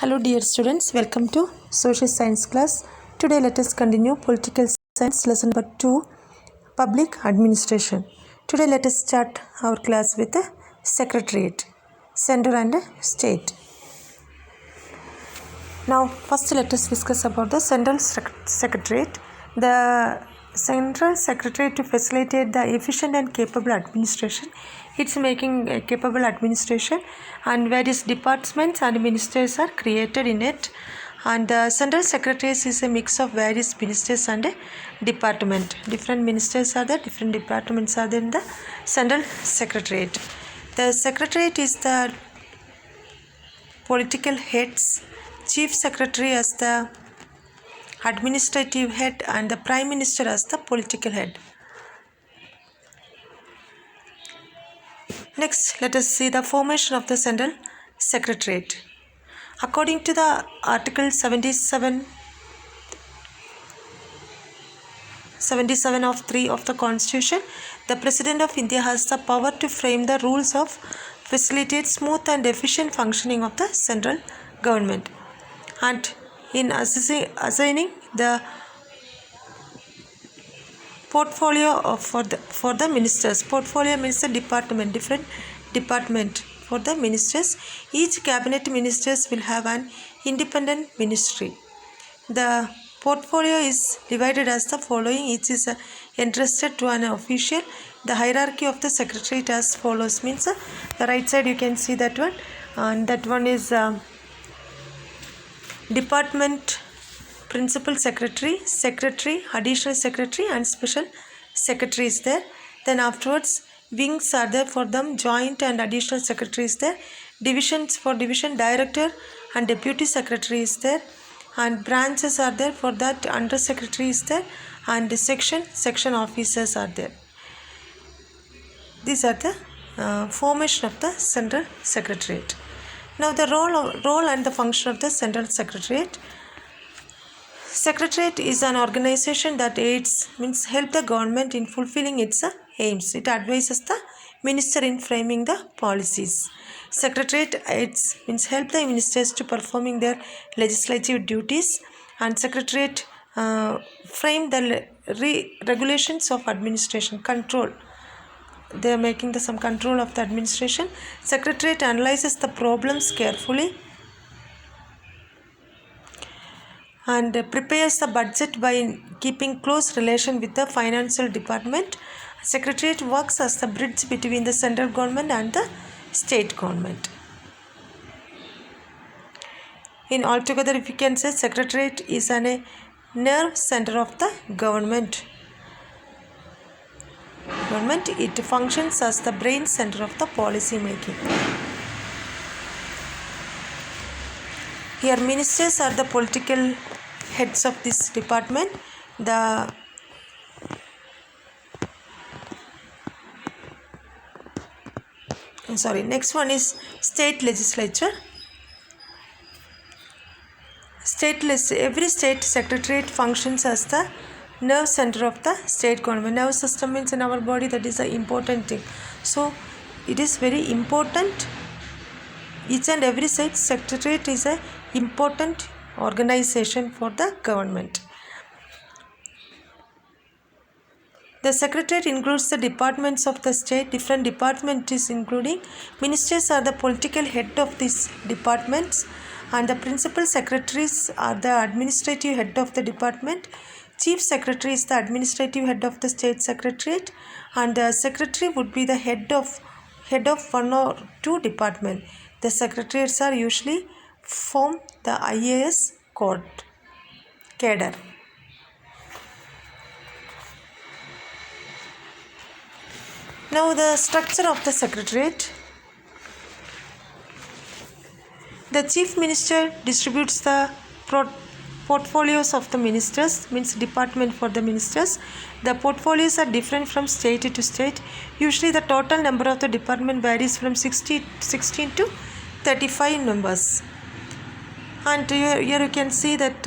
Hello dear students, welcome to Social Science class. Today let us continue Political Science lesson number 2, Public Administration. Today let us start our class with the Secretariat, Center and State. Now first let us discuss about the Central Secretariat. The Central Secretariat to facilitate the efficient and capable administration. It's making a capable administration and various departments and ministers are created in it. And the Central Secretariat is a mix of various ministers and a department. Different ministers are there, different departments are there in the Central Secretariat. The Secretariat is the political heads, Chief Secretary as the administrative head and the Prime Minister as the political head. Next, let us see the formation of the Central Secretariat. According to the Article 77 of 3 of the Constitution, the President of India has the power to frame the rules of facilitate smooth and efficient functioning of the central government. And in assigning the portfolio for the ministers, portfolio means the department, different department for the ministers. Each cabinet ministers will have an independent ministry. The portfolio is divided as the following. Each is entrusted to an official. The hierarchy of the secretariat as follows, means the right side you can see that one, and that one is department principal secretary, secretary, additional secretary and special secretary is there. Then afterwards wings are there for them, joint and additional secretary is there. Divisions for division, director and deputy secretary is there. And branches are there, for that under secretary is there, and section officers are there. These are the formation of the Central Secretariat. Now the role and the function of the Central Secretariat. Secretariat is an organization that aids, means help the government in fulfilling its aims. It advises the minister in framing the policies. Secretariat aids, means help the ministers to performing their legislative duties, and Secretariat frame the regulations of administration, control. They are making some control of the administration. Secretariat analyzes the problems carefully and prepares the budget by keeping close relation with the financial department. Secretariat works as the bridge between the central government and the state government. In altogether, if you can say, Secretariat is a nerve center of the government. It functions as the brain center of the policy making. Here ministers are the political heads of this department. Next one is state legislature. Every state secretariat functions as the nerve center of the state government. Nerve system means in our body, that is an important thing. So it is very important. Each and every state secretariat is an important organization for the government. The secretariat includes the departments of the state. Different departments including ministers are the political head of these departments, and the principal secretaries are the administrative head of the department. Chief secretary is the administrative head of the state secretariat, and the secretary would be the head of one or two departments. The secretariats are usually form the IAS cadre. Now the structure of the secretariat. The chief minister distributes the portfolios of the ministers, means department for the ministers. The portfolios are different from state to state. Usually the total number of the department varies from 16 to 35 numbers. And here you can see that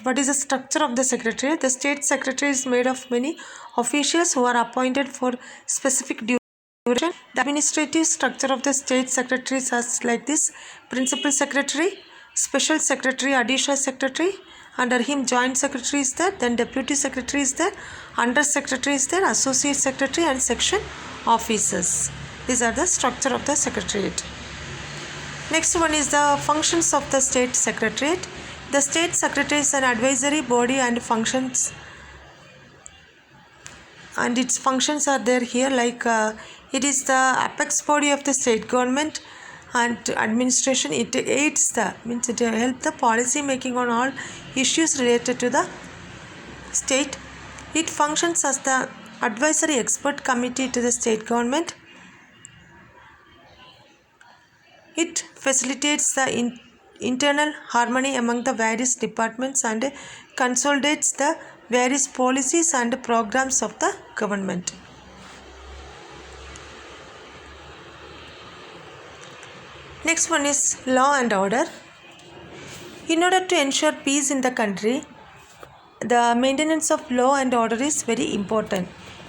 what is the structure of the secretariat. The state secretary is made of many officials who are appointed for specific duties The administrative structure of the state secretaries is like this: principal secretary, special secretary, additional secretary, under him joint secretary is there, then deputy secretary is there, under secretary is there, associate secretary and section officers. These are the structure of the secretariat. Next one is the functions of the state secretariat. The state secretary is an advisory body and functions, and its functions are there here, like it is the apex body of the state government and administration. It aids the, means it helps the policy making on all issues related to the state. It functions as the advisory expert committee to the state government. It facilitates the internal harmony among the various departments and consolidates the various policies and programs of the government. Next one is law and order. In order to ensure peace in the country, the maintenance of law and order is very important.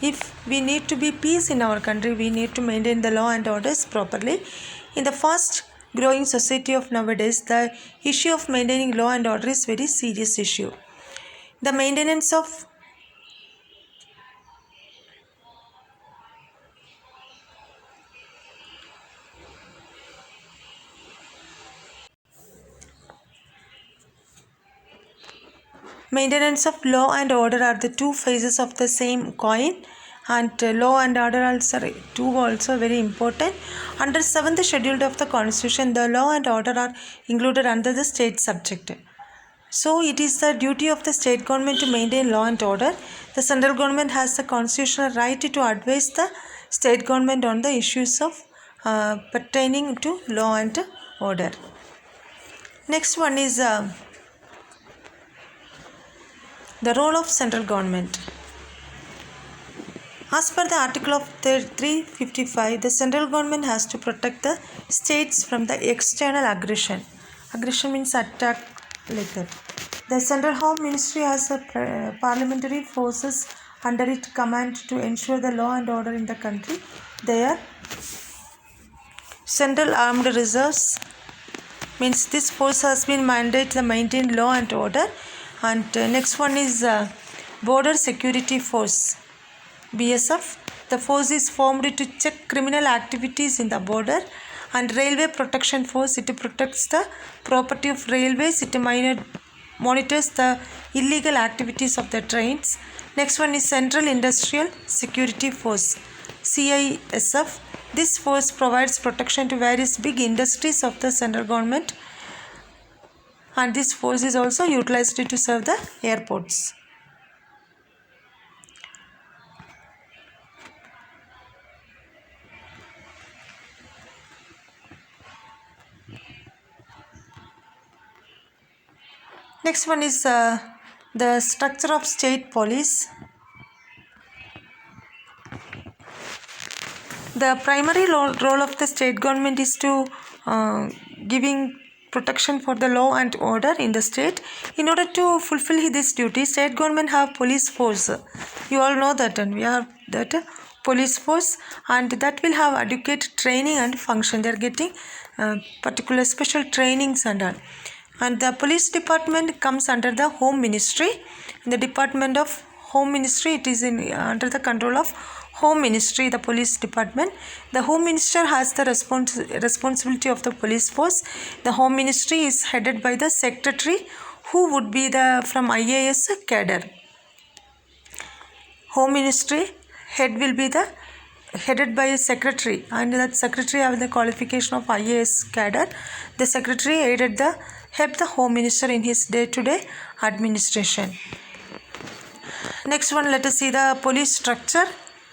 If we need to be peace in our country, we need to maintain the law and orders properly. In the fast growing society of nowadays, the issue of maintaining law and order is very serious issue. The maintenance of law and order are the two faces of the same coin, and law and order also very important. Under 7th schedule of the constitution, the law and order are included under the state subject. So it is the duty of the state government to maintain law and order. The central government has the constitutional right to advise the state government on the issues of pertaining to law and order. Next one is the role of central government. As per the article of 355, the central government has to protect the states from the external aggression. Aggression means attack, like that. The Central Home Ministry has a parliamentary forces under its command to ensure the law and order in the country. They are Central Armed Reserves, means this force has been mandated to maintain law and order. And next one is Border Security Force, BSF. The force is formed to check criminal activities in the border. And Railway Protection Force, it protects the property of railways. It monitors the illegal activities of the trains. Next one is Central Industrial Security Force, CISF. This force provides protection to various big industries of the central government, and this force is also utilized to serve the airports. Next one is the structure of state police. The primary role of the state government is to giving protection for the law and order in the state. In order to fulfill this duty, state government have police force. You all know that, and we have that police force, and that will have adequate training and function. They are getting particular special trainings and all. And the police department comes under the Home Ministry. In the Department of Home Ministry, it is under the control of Home Ministry, the police department. The Home Minister has the responsibility of the police force. The Home Ministry is headed by the secretary, who would be from IAS cadre. Home Ministry head will be headed by a secretary, and that secretary have the qualification of IAS cadre. The secretary help the Home Minister in his day-to-day administration. Next one, let us see the police structure.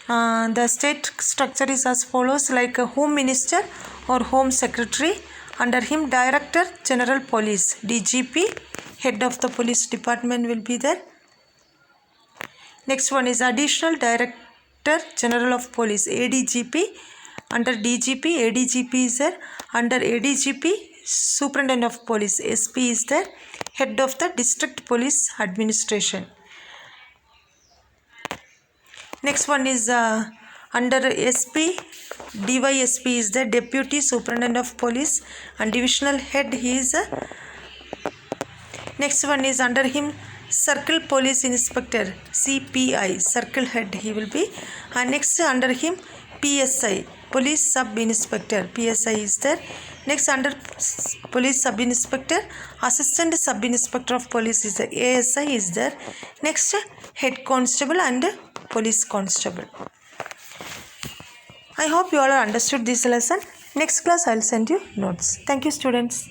The state structure is as follows, like a Home Minister or Home Secretary. Under him, Director General Police, DGP, head of the police department will be there. Next one is Additional Director General of Police, ADGP. Under DGP, ADGP is there. Under ADGP, Superintendent of Police, SP is there. Head of the District Police Administration. Next one is Under SP, DYSP is the Deputy Superintendent of Police, and Divisional Head he is next one is under him Circle Police Inspector, CPI, Circle Head he will be, and next under him PSI, Police Sub Inspector, PSI is there. Next under Police Sub Inspector, Assistant Sub Inspector of Police is there, ASI is there. Next Head Constable and Police Constable. I hope you all understood this lesson. Next class I will send you notes. Thank you students.